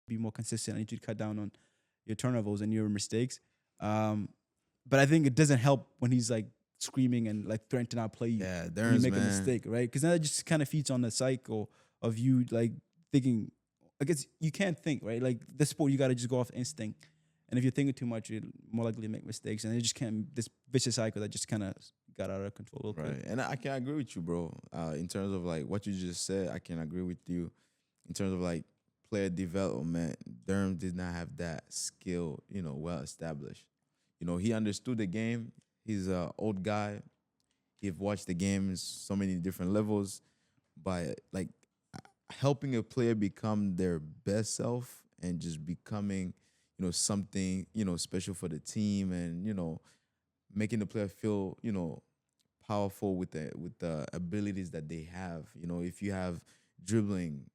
be more consistent. I need you to cut down on your turnovers and your mistakes. Um, but I think it doesn't help when he's like screaming and like threatening to not play you Yeah, when you there's make a man. mistake, right? Because that just kind of feeds on the cycle of you like thinking. I guess you can't think, right? Like this sport, you got to just go off instinct. And if you're thinking too much, you're more likely to make mistakes, and it just can't this vicious cycle that just kind of got out of control real quick. Right. And I can agree with you, bro. In terms of like what you just said, I can agree with you. In terms of like player development, Durham did not have that skill, well established. He understood the game. He's a old guy. He've watched the games so many different levels, but like helping a player become their best self and just becoming, something, special for the team and, making the player feel, powerful with the abilities that they have. If you have dribbling,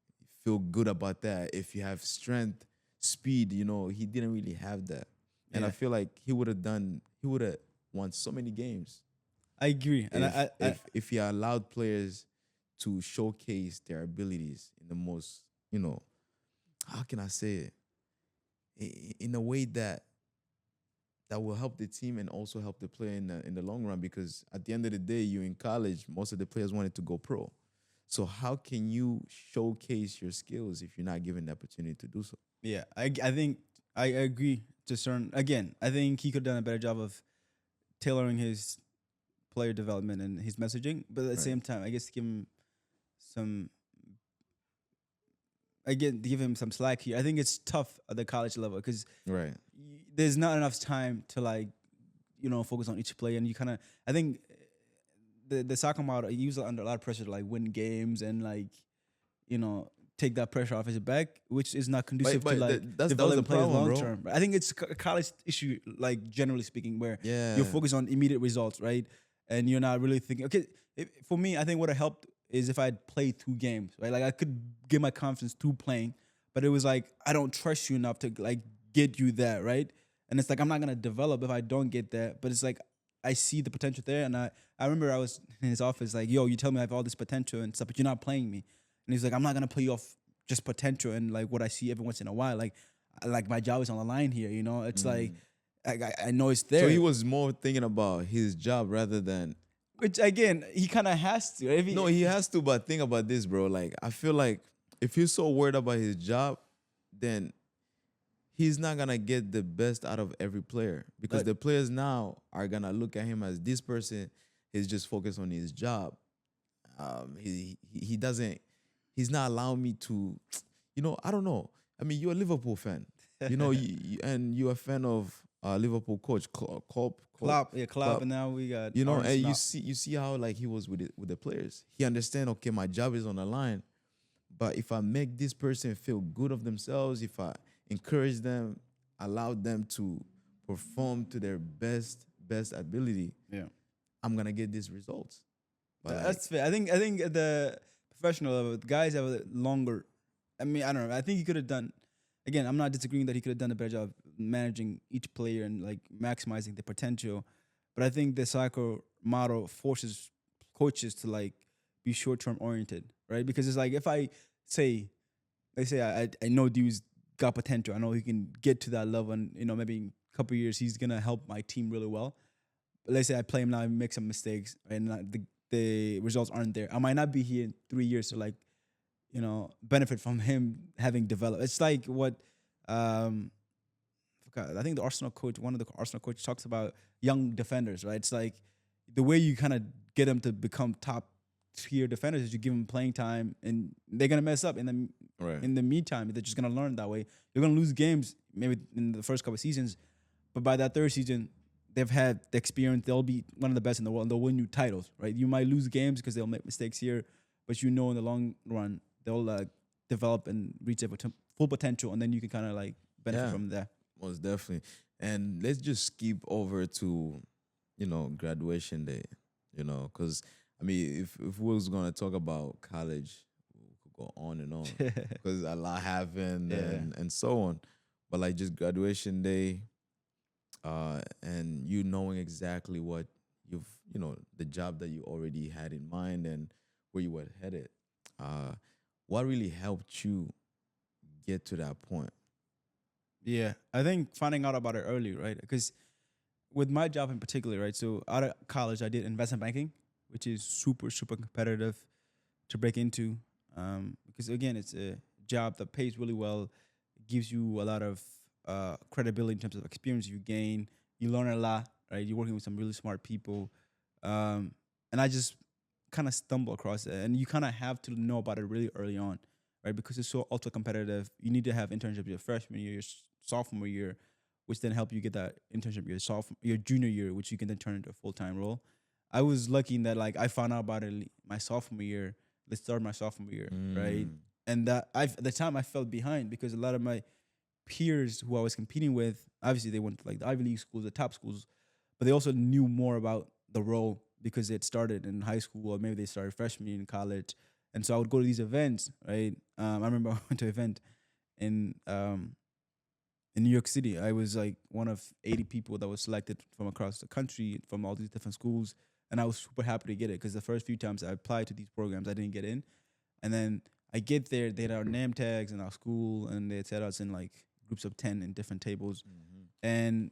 feel good about that. If you have strength, speed, he didn't really have that. And I Yeah, feel like he would have won so many games I agree, and if I if he allowed players to showcase their abilities in the most, how can I say it? In a way that will help the team and also help the player in the long run, because at the end of the day, you're in college, most of the players wanted to go pro. So how can you showcase your skills if you're not given the opportunity to do so? yeah, I think I agree to certain. Again, I think he could have done a better job of tailoring his player development and his messaging, but at the Right. same time, I guess give him some again give him some slack here. I think it's tough at the college level because Right. there's not enough time to like focus on each player, and you kind of I think the soccer model he was under a lot of pressure to like win games and like take that pressure off his back, which is not But conducive to but like that was the developing players problem, long bro. term. I think it's a college issue, like generally speaking, where you're Yeah. focused on immediate results, right? And you're not really thinking. Okay, for me, I think what helped is if I'd played 2 games, right? Like I could get my confidence through playing, but it was like I don't trust you enough to like get you there, right? And it's like I'm not gonna develop if I don't get there. But it's like I see the potential there, and I remember I was in his office like, "Yo, you tell me I have all this potential and stuff, but you're not playing me." And he's like, "I'm not gonna play you off just potential and like what I see every once in a while. Like my job is on the line here. It's like Mm. I know it's So he there." was more thinking about his job rather than. Which again, he kind of has to. If No, he, he has to, but think about this, bro. Like, I feel like if he's so worried about his job, then he's not gonna get the best out of every player, because like, the players now are gonna look at him as this person is just focused on his job. He doesn't. He's not allowing me to. I don't know. I mean, you're a Liverpool fan. And you're a fan of Liverpool coach Klopp, yeah, Klopp, Klopp. and now we got And Arne you Slot. see how like he was with the players. He understand, okay, my job is on the line, but if I make this person feel good of themselves, if I encourage them, allow them to perform to their best ability, Yeah, I'm gonna get these results. But like, that's fair. I think at the professional level, the guys have a longer. I mean, I don't know. I think he could have done. Again, I'm not disagreeing that he could have done a better job managing each player and like maximizing their potential, but I think the soccer model forces coaches to like be short term oriented, right? Because it's like if I say, let's say I know dude's got potential, I know he can get to that level, and maybe in a couple of years he's gonna help my team really well. But let's say I play him now and make some mistakes, right, and the results aren't there. I might not be here in 3 years to like benefit from him having developed. It's like what um forgot, I think one of the Arsenal coaches talks about young defenders, right? It's like the way you kind of get them to become top tier defenders is you give them playing time, and they're gonna mess up right. in the meantime. They're just gonna learn that way. You're gonna lose games maybe in the first couple of seasons, but by that third season, they've had the experience. They'll be one of the best in the world, and they'll win you titles, right? You might lose games because they'll make mistakes here, but in the long run they'll develop and reach their full potential, and then you can kind of like benefit Yeah, from there. most definitely. And let's just skip over to, graduation day, because I mean, if we was gonna talk about college, we could go on and on, because a lot happened Yeah. and so on. But like just graduation day, and you knowing exactly what the job that you already had in mind and where you were headed. Uh, what really helped you get to that point? Yeah, I think finding out about it early, right? Because with my job in particular, right? So out of college, I did investment banking, which is super, super competitive to break into. Because again, it's a job that pays really well, gives you a lot of credibility in terms of experience you gain. You learn a lot, right? You're working with some really smart people. And I just kind of stumble across it. And you kind of have to know about it really early on, right? Because it's so ultra competitive. You need to have internships your freshman year, your sophomore year, which then help you get that internship your sophomore, your junior year, which you can then turn into a full time role. I was lucky in that like I found out about it my sophomore year. Let's start my sophomore year, right? Mm. And that I at the time I felt behind because a lot of my peers who I was competing with, obviously they went to like the Ivy League schools, the top schools, but they also knew more about the role because it started in high school or maybe they started freshman year in college. And so I would go to these events, right? I remember I went to an event in in New York City. I was like one of 80 people that was selected from across the country from all these different schools. And I was super happy to get it because the first few times I applied to these programs, I didn't get in. And then I get there, they had our name tags in our school, and they set us in like groups of 10 in different tables. Mhm. And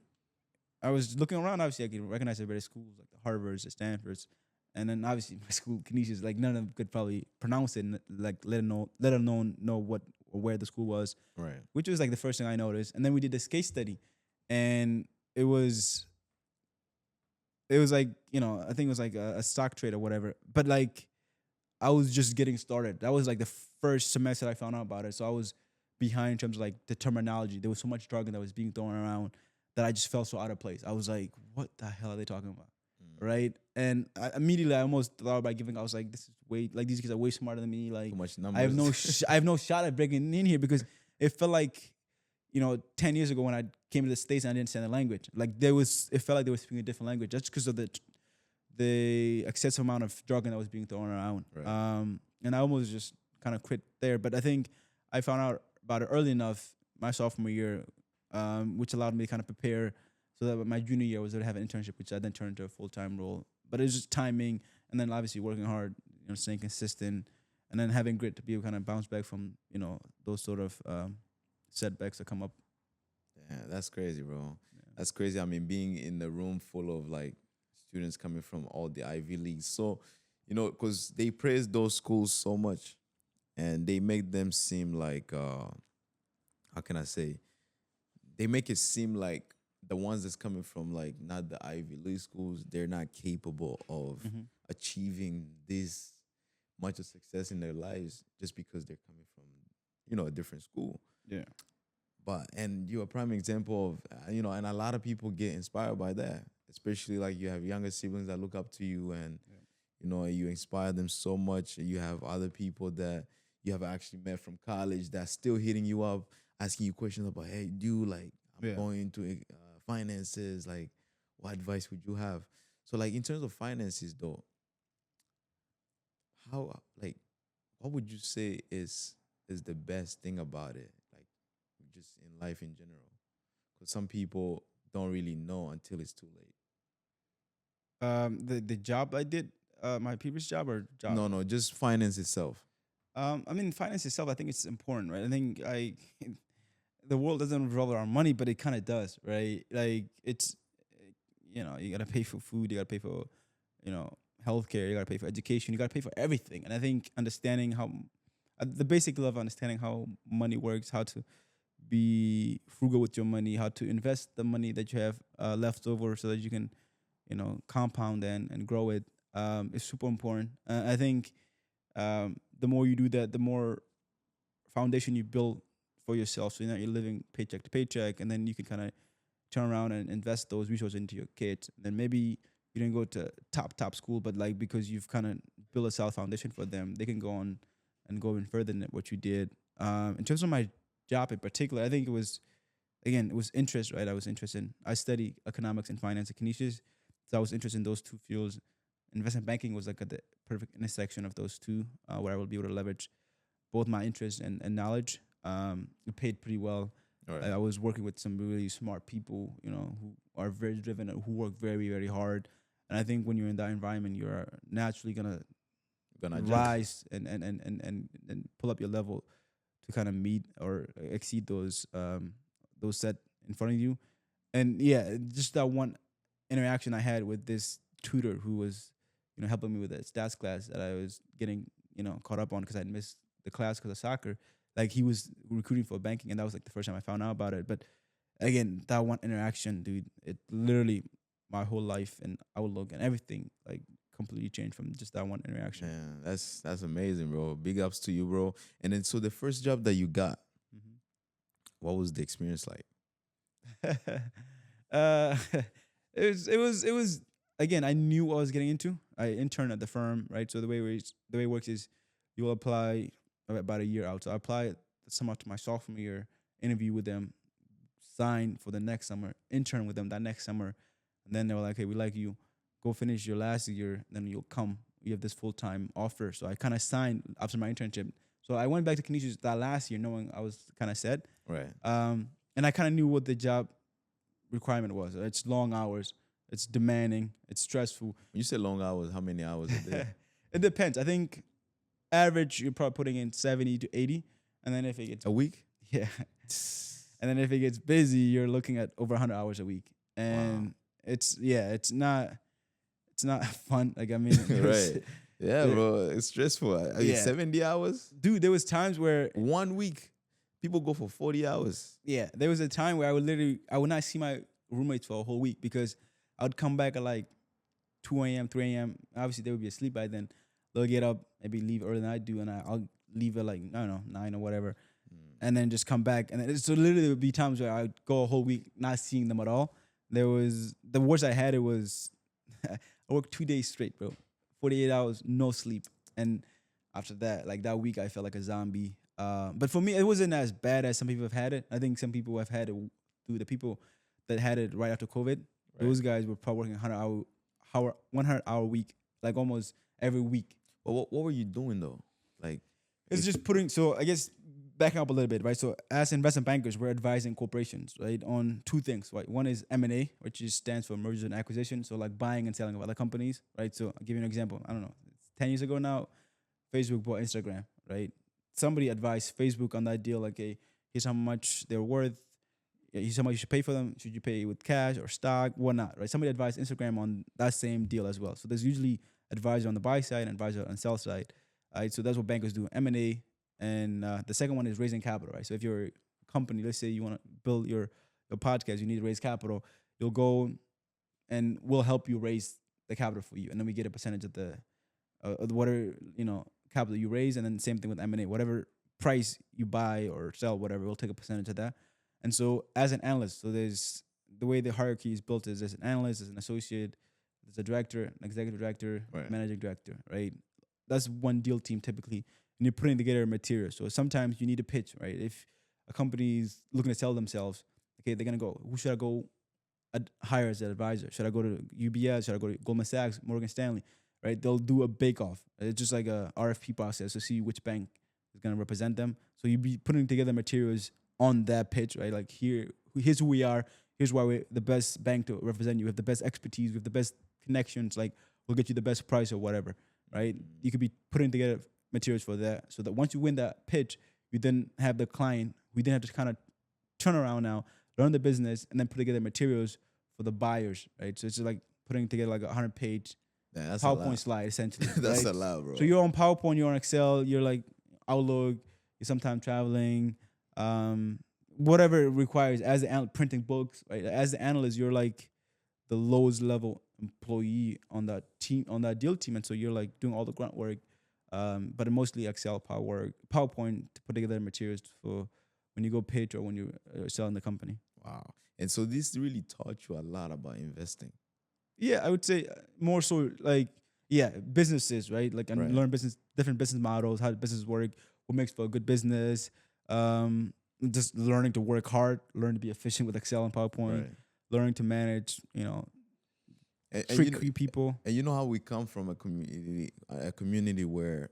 I was looking around, obviously, I could recognize the various schools like the Harvards, the Stanfords. And then obviously my school, Canisius, like none of them could probably pronounce it, and, like let alone know what or where the school was, Right. which was like the first thing I noticed. And then we did this case study, and it was like I think it was like a stock trade or whatever. But like I was just getting started. That was like the first semester I found out about it. So I was behind in terms of like the terminology. There was so much jargon that was being thrown around that I just felt so out of place. I was like, what the hell are they talking about? Mm. Right. And immediately I almost thought about giving. I was like, this is way like these kids are way smarter than me. Too Like much I have numbers. I have no shot at breaking in here because it felt like 10 years ago when I came to the States and I didn't understand the language. Like it felt like they were speaking a different language just because of the excessive amount of jargon that was being thrown around. Right. And I almost just kind of quit there. But I think I found out about it early enough, my sophomore year, which allowed me to kind of prepare so that my junior year I was able to have an internship, which I then turned into a full time role. But it was just timing and then obviously working hard, staying consistent, and then having grit to be able to kind of bounce back from, those sort of setbacks that come up. Yeah, that's crazy, bro. Yeah. That's crazy. I mean, being in the room full of like students coming from all the Ivy Leagues. So, because they praise those schools so much and they make them seem like, how can I say? They make it seem like the ones that's coming from like not the Ivy League schools, they're not capable of Hmm. achieving this much of success in their lives just because they're coming from, a different school. Yeah. But and you're a prime example of and a lot of people get inspired by that, especially like you have younger siblings that look up to you, and Yeah. you inspire them so much. You have other people that you have actually met from college that's still hitting you up, asking you questions about, hey, dude, like I'm Yeah. going into finances, like what advice would you have? So like in terms of finances though, how like what would you say is the best thing about it, like just in life in general? Because some people don't really know until it's too late. The job I did, my previous job or job. No, no, just finance itself. I mean, finance itself, I think it's important, right? I think the world doesn't revolve around money, but it kind of does, right? Like it's, you gotta pay for food, you gotta pay for, healthcare, you gotta pay for education, you gotta pay for everything. And I think understanding how, the basic level of understanding how money works, how to be frugal with your money, how to invest the money that you have left over so that you can, compound and grow it, is super important. I think the more you do that, the more foundation you build for yourself. So you're living paycheck to paycheck, and then you can kind of turn around and invest those resources into your kids. And then maybe you didn't go to top school, but like because you've kind of built a solid foundation for them, they can go on and go even further than what you did. In terms of my job in particular, I think it was interest, right? I was interested in, I study economics and finance at Canisius. So I was interested in those two fields. Investment banking was like at the perfect intersection of those two, where I will be able to leverage both my interest and knowledge. It paid pretty well. All right. I was working with some really smart people, who are very driven and who work very, very hard. And I think when you're in that environment, you're naturally gonna Gonna adjust. rise and pull up your level to kind of meet or exceed those set in front of you. And yeah, just that one interaction I had with this tutor who was, helping me with the stats class that I was getting, caught up on because I'd missed the class because of soccer. Like he was recruiting for banking, and that was like the first time I found out about it. But again, that one interaction, dude, it literally my whole life and outlook and everything like completely changed from just that one interaction. Man, that's amazing, bro. Big ups to you, bro. And then so the first job that you got, what was the experience like? uh, it was again. I knew what I was getting into. I interned at the firm, right? So the way it works is you will apply about a year out. So I applied summer to my sophomore year, interview with them, sign for the next summer, intern with them that next summer, and then they were like, "Hey, we like you. Go finish your last year, then you'll come. You have this full time offer." So I kind of signed after my internship. So I went back to Canisius that last year, knowing I was kind of set. Right. And I kind of knew what the job requirement was. It's long hours, it's demanding, it's stressful. When you say long hours, how many hours a day? It depends. I think average you're probably putting in 70 to 80, and then if it gets A week? yeah, and then if it gets busy, you're looking at over 100 hours a week, and Wow. it's not fun. Like I mean, it was- Right. Yeah, Yeah. bro. It's stressful. Yeah. 70 hours? dude, there was times where 1 week. People go for 40 hours. there was a time where I would not see my roommates for a whole week because I would come back at like 2 a.m., 3 a.m. Obviously, they would be asleep by then. They'll get up, maybe leave earlier than I do, and I'll leave at like, I don't know, 9 or whatever, and then just come back. And so literally, there would be times where I'd go a whole week not seeing them at all. There was, the worst I had, it was, I worked 2 days straight, bro. 48 hours, no sleep. And after that, like that week, I felt like a zombie. But for me, it wasn't as bad as some people have had it. I think some people have had it through the people that had it right after COVID. Right. Those guys were probably working 100-hour week, like almost every week. But what were you doing though? Like, It's just putting, so I guess backing up a little bit, right? So as investment bankers, we're advising corporations, right, on two things, right? One is M&A, which is stands for mergers and acquisition. So like buying and selling of other companies, right? So I'll give you an example. I don't know, 10 years ago now, Facebook bought Instagram, right? Somebody advised Facebook on that deal, like, hey, here's how much they're worth. Here's how much you should pay for them. Should you pay with cash or stock, whatnot, right? Somebody advised Instagram on that same deal as well. So there's usually advisor on the buy side and advisor on the sell side, right? So that's what bankers do, M&A. And the second one is raising capital, right? So if you're a company, let's say you want to build your podcast, you need to raise capital. You'll go and we'll help you raise the capital for you. And then we get a percentage of the whatever, capital you raise. And then same thing with M&A, whatever price you buy or sell, whatever, we'll take a percentage of that. And so as an analyst, so there's the way the hierarchy is built is there's an analyst, there's an associate, there's a director, an executive director, Right. managing director, right? That's one deal team typically. And you're putting together material. So sometimes you need a pitch, right? If a company is looking to sell themselves, okay, they're gonna go, who should I go hire as an advisor? Should I go to UBS? Should I go to Goldman Sachs, Morgan Stanley? Right? They'll do a bake off. It's just like a RFP process to see which bank is gonna represent them. So you be putting together materials on that pitch, right? Like here's who we are. Here's why we're the best bank to represent you. We have the best expertise. We have the best connections. Like we'll get you the best price or whatever, right? You could be putting together materials for that, so that once you win that pitch, you then have the client. We then have to kind of turn around now, learn the business, and then put together materials for the buyers, right? So it's just like putting together like a 100-page yeah, that's a PowerPoint lot. slide, essentially. That's right? a lot, bro. So you're on PowerPoint, you're on Excel, you're like Outlook, you're sometimes traveling, whatever it requires as the printing books, right? As the analyst, you're like the lowest level employee on that team, on that deal team, and so you're like doing all the grunt work, but mostly Excel, PowerPoint to put together materials for when you go pitch or when you're selling the company. Wow. And so this really taught you a lot about investing. Yeah, I would say more so like businesses, right? Like and Right. learn different business models, how business work, what makes for a good business. Just learning to work hard, learn to be efficient with Excel and PowerPoint, Right. learning to manage, And trick people. and you know how we come from a community where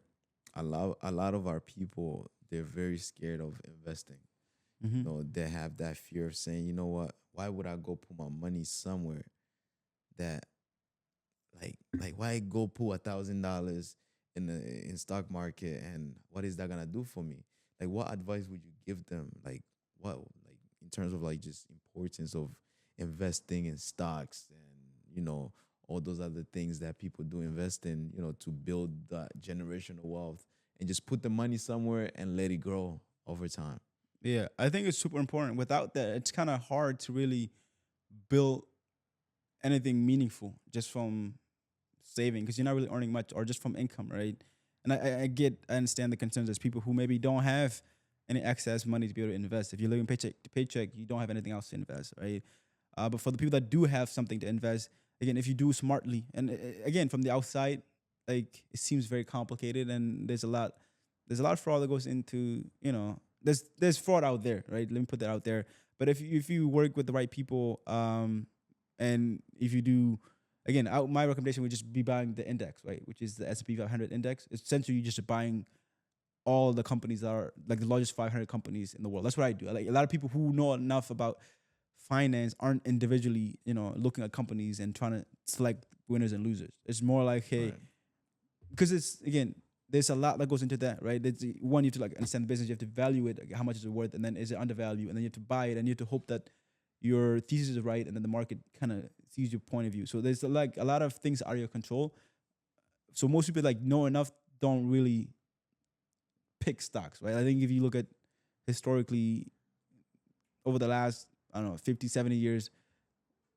a lot of our people, they're very scared of investing. Mm-hmm. You know, they have that fear of saying, you know what, why would I go put my money somewhere that like why go put $1,000 in the in stock market, and what is that gonna do for me? Like what advice would you give them? Like what, like in terms of like just importance of investing in stocks and all those other things that people do invest in, to build that generational wealth and just put the money somewhere and let it grow over time. Yeah, I think it's super important. Without that, it's kind of hard to really build anything meaningful just from saving because you're not really earning much or just from income, right? And I understand the concerns as people who maybe don't have any excess money to be able to invest. If you're living paycheck to paycheck, you don't have anything else to invest, right? But for the people that do have something to invest, again, if you do smartly, and again, from the outside, like it seems very complicated, and there's a lot of fraud that goes into, there's fraud out there, right? Let me put that out there. But if you work with the right people, and if you do, again, my recommendation would just be buying the index, right, which is the S&P 500 index. Essentially, you're just buying all the companies that are like the largest 500 companies in the world. That's what I do. Like a lot of people who know enough about finance aren't individually, looking at companies and trying to select winners and losers. It's more like, hey, Right. because it's again, there's a lot that goes into that, right? There's one, you have to like understand the business, you have to value it, like, how much is it worth, and then is it undervalued, and then you have to buy it, and you have to hope that your thesis is right, and then the market kind of sees your point of view. So there's like a lot of things out of your control. So most people like know enough don't really pick stocks, right? I think if you look at historically over the last, I don't know, 50, 70 years,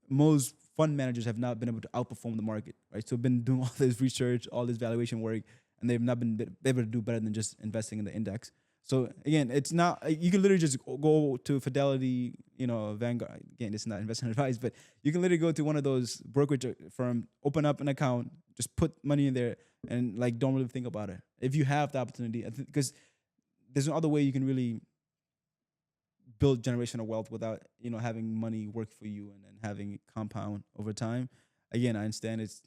most fund managers have not been able to outperform the market, right? So been doing all this research, all this valuation work, and they've not been able to do better than just investing in the index. So again, it's not, you can literally just go to Fidelity, Vanguard. Again, it's not investment advice, but you can literally go to one of those brokerage firm, open up an account, just put money in there, and like don't really think about it. If you have the opportunity, because there's no other way you can really build generational wealth without having money work for you and then having it compound over time. Again, I understand it's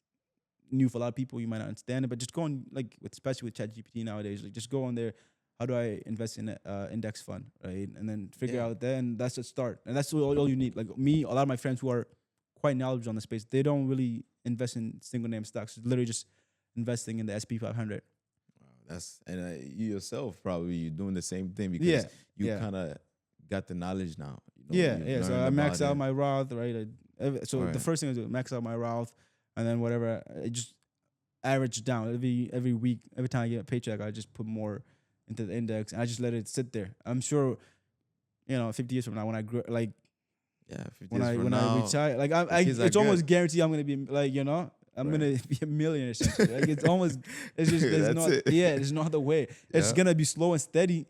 new for a lot of people. You might not understand it, but just go on, like especially with ChatGPT nowadays, like just go on there. How do I invest in an index fund, right? And then figure out that, and that's a start. And that's all you need. Like me, a lot of my friends who are quite knowledgeable on the space, they don't really invest in single name stocks. It's literally just investing in the SP 500. Wow, you yourself probably you're doing the same thing because Yeah, you yeah. kind of got the knowledge now. Yeah. So I max out it. my Roth, right? So the Right. first thing I do, max out my Roth, and then whatever, I just average down every week. Every time I get a paycheck, I just put more into the index, and I just let it sit there. I'm sure, 50 years from now, when I grow, like Yeah, 50 when years I from when now, I retire, like the kids are it's almost good. guaranteed I'm gonna be like I'm Right. gonna be a millionaire essentially. Like it's just there's That's no it. there's no other way. It's Yeah. gonna be slow and steady.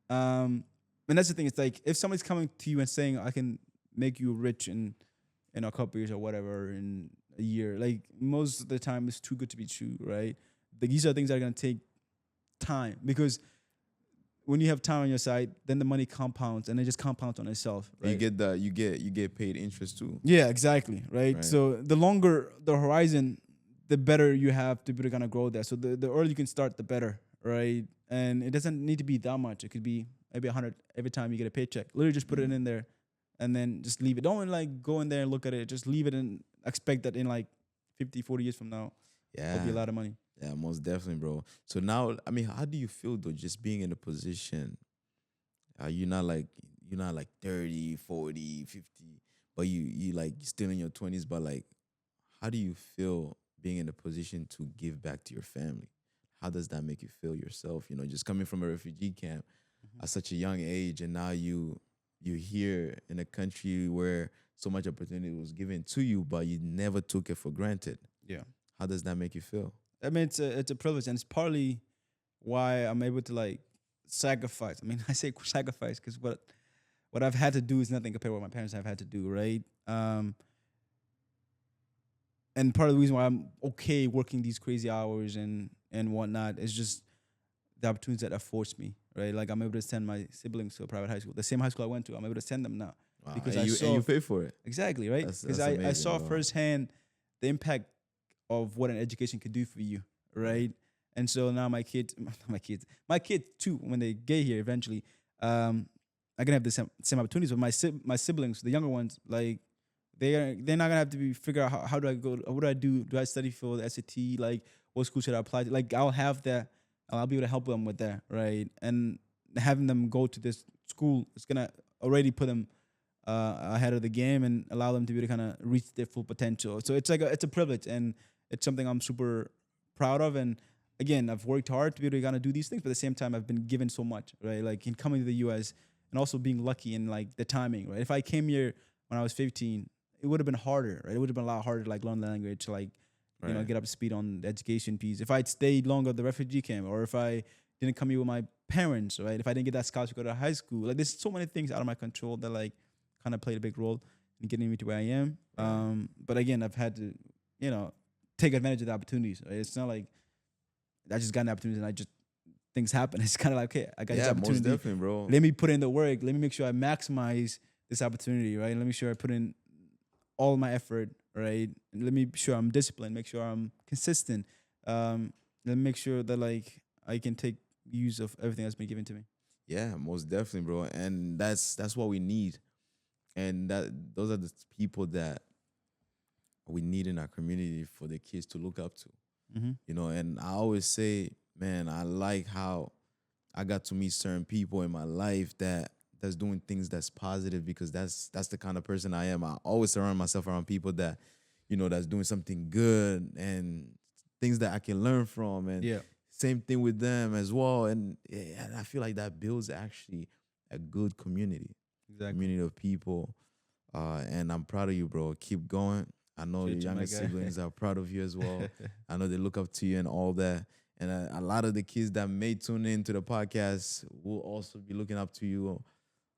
And that's the thing. It's like if somebody's coming to you and saying I can make you rich in a couple years or whatever in a year, like most of the time it's too good to be true, right? Like these are things that are gonna take time because when you have time on your side, then the money compounds and it just compounds on itself. Right? You get paid interest too. Yeah, exactly. Right? Right. So the longer the horizon, the better you have to be kind of grow there. So the earlier you can start, the better, right? And it doesn't need to be that much. It could be maybe 100 every time you get a paycheck. Literally just put it in there and then just leave it. Don't like go in there and look at it. Just leave it and expect that in like 50, 40 years from now, it'll be a Yeah. lot of money. Yeah, most definitely, bro. So now, I mean, how do you feel though just being in a position you're not like 30, 40, 50, but you like still in your 20s, but like how do you feel being in a position to give back to your family? How does that make you feel yourself? Just coming from a refugee camp at such a young age, and now you're here in a country where so much opportunity was given to you, but you never took it for granted. Yeah. How does that make you feel? I mean, it's a privilege, and it's partly why I'm able to like sacrifice. I mean, I say sacrifice because what I've had to do is nothing compared to what my parents have had to do, right? And part of the reason why I'm okay working these crazy hours and whatnot is just the opportunities that have forced me, right? Like I'm able to send my siblings to a private high school, the same high school I went to. I'm able to send them now Wow. because and you pay for it. exactly right That's because I amazing, saw bro. firsthand the impact of what an education could do for you, right? And so now my kids, my kids too, when they get here eventually, I can have the same opportunities. But my siblings, the younger ones, like they're not gonna have to be figure out how do I go, what do I do? Do I study for the SAT? Like what school should I apply to? Like I'll have that, I'll be able to help them with that, right? And having them go to this school is gonna already put them ahead of the game and allow them to be able to kind of reach their full potential. So it's like it's a privilege, and it's something I'm super proud of. And again, I've worked hard to be able to kind of do these things, but at the same time, I've been given so much, right? Like in coming to the U.S. and also being lucky in like the timing, right? If I came here when I was 15, it would have been harder, right? It would have been a lot harder to like learn the language, to like get up to speed on the education piece. If I'd stayed longer at the refugee camp, or if I didn't come here with my parents, right? If I didn't get that scholarship to go to high school, like there's so many things out of my control that like kind of played a big role in getting me to where I am. But again, I've had to, take advantage of the opportunities. Right? It's not like I just got an opportunity and I just things happen. It's kind of like, okay, I got this opportunity. Most definitely, bro. Let me put in the work. Let me make sure I maximize this opportunity, right? Let me make sure I put in all my effort, right? And let me be sure I'm disciplined. Make sure I'm consistent. Let me make sure that like I can take use of everything that's been given to me. Yeah, most definitely, bro. And that's what we need. And those are the people that we need in our community for the kids to look up to. And I always say, man, I like how I got to meet certain people in my life that's doing things that's positive, because that's the kind of person I am. I always surround myself around people that, that's doing something good and things that I can learn from. And same thing with them as well. And I feel like that builds actually a good community. Exactly. Community of people. And I'm proud of you, bro. Keep going. I know your younger siblings are proud of you as well. I know they look up to you and all that. And a lot of the kids that may tune into the podcast will also be looking up to you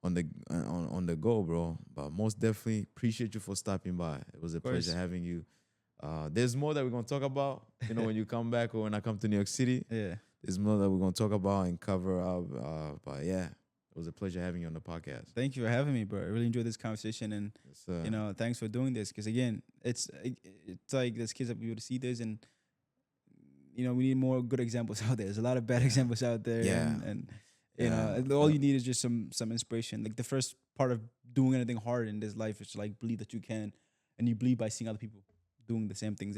on the go, bro. But most definitely appreciate you for stopping by. It was a pleasure having you. There's more that we're gonna talk about, when you come back or when I come to New York City. Yeah. There's more that we're gonna talk about and cover up. But yeah, it was a pleasure having you on the podcast. Thank you for having me, bro. I really enjoyed this conversation, and thanks for doing this. Because again, it's like there's kids that be able to see this, and we need more good examples out there. There's a lot of bad examples out there, and all you need is just some inspiration. Like the first part of doing anything hard in this life is to like believe that you can, and you believe by seeing other people doing the same things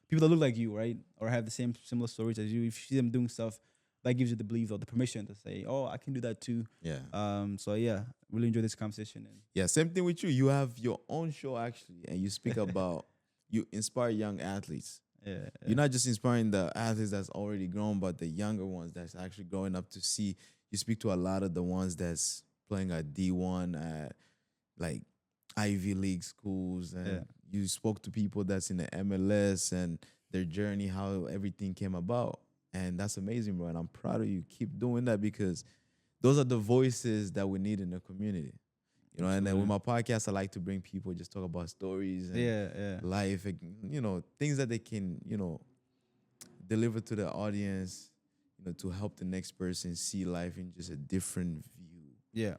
people that look like you, right, or have the same similar stories as you. If you see them doing stuff, that gives you the belief or the permission to say, oh, I can do that too. Yeah. So really enjoy this conversation. And same thing with you. You have your own show actually, and you speak about you inspire young athletes. Yeah. You're not just inspiring the athletes that's already grown, but the younger ones that's actually growing up to see. You speak to a lot of the ones that's playing at D1 at like Ivy League schools, and you spoke to people that's in the MLS and their journey, how everything came about. And that's amazing, bro. And I'm proud of you. Keep doing that, because those are the voices that we need in the community. And then with my podcast, I like to bring people, just talk about stories and life, things that they can, deliver to the audience, to help the next person see life in just a different view. Yeah.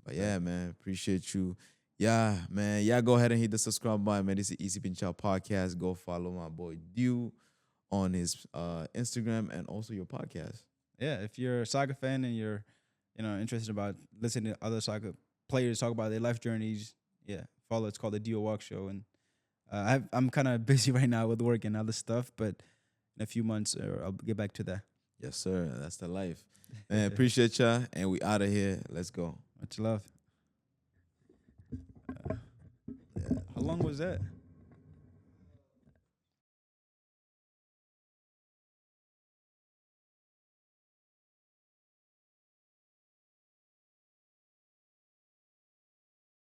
But yeah, man, appreciate you. Yeah, man. Yeah, go ahead and hit the subscribe button, man. This is Easy Pinchao Podcast. Go follow my boy Dew on his Instagram and also your podcast. Yeah, if you're a soccer fan and you're, interested about listening to other soccer players talk about their life journeys, follow. It's called the Dio Walk Show, and I'm kind of busy right now with work and other stuff, but in a few months I'll get back to that. Yes, sir. That's the life, man. Appreciate ya, and we out of here. Let's go. Much love. How long was that?